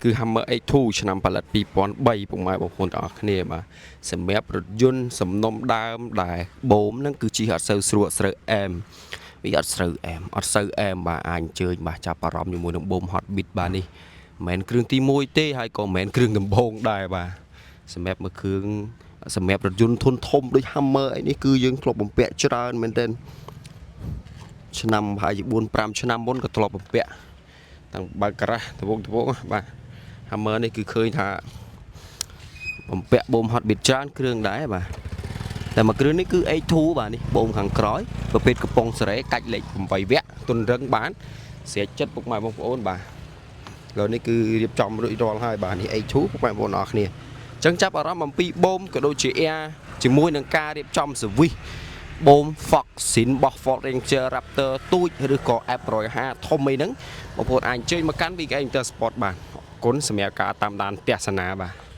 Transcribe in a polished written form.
คือ Hammer X2 ឆ្នាំផលិត2003ពុកម៉ែបងប្អូនទាំងអស់គ្នាបាទសម្រាប់រថយន្តសំណុំដើមដែលបូមហ្នឹងគឺជិះអត់សូវស្រួលស្រើអែមវាអត់ស្រូវអែមអត់សូវអែមបាទអាចអញ្ជើញបាទចាប់អារម្មណ៍ជាមួយនឹងបូម Hot Beat បាទនេះមិនមែនគ្រឿងទី1ទេហើយក៏មិនមែនគ្រឿងដំបូងដែរបាទសម្រាប់មួយគ្រឿងសម្រាប់រថយន្តធុនធំដូច Hammer អីនេះគឺយើងធ្លាប់បំពាក់ច្រើនមែនទែនឆ្នាំប្រហែលជា4-5ឆ្នាំមុនក៏ធ្លាប់បំពាក់តាំងបើកការ៉ាស់ត្បូងបាទ Hammer នេះគឺឃើញថាបំពាក់បូម Hot Beat ច្រើនគ្រឿងដែរបាទតែមួយគ្រឿងនេះគឺ X2 បាទនេះបូមខាងក្រោយប្រភេទកំប៉ុងសេរីកាច់លេខ8វគ្គទុនរឹងបានស្រេចចិត្តពុកម៉ែបងប្អូនបាទឥឡូវនេះគឺរៀបចំរួចរាល់ហើយបាទនេះ X2 ពុកម៉ែបងប្អូនអរគ្នាអញ្ចឹងចាប់អារម្មណ៍អំពីបូមក៏ដូចជា Air ជាមួយនឹងការរៀបចំ service បូម Fox Sin របស់ Ford Ranger Raptor ទូចឬក៏ F150 ធំអីហ្នឹងបងប្អូនអាចអញ្ជើញមកកាន់ VK Inter Sport បាទអរគុណសម្រាប់ការតាមដានទស្សនាបាទ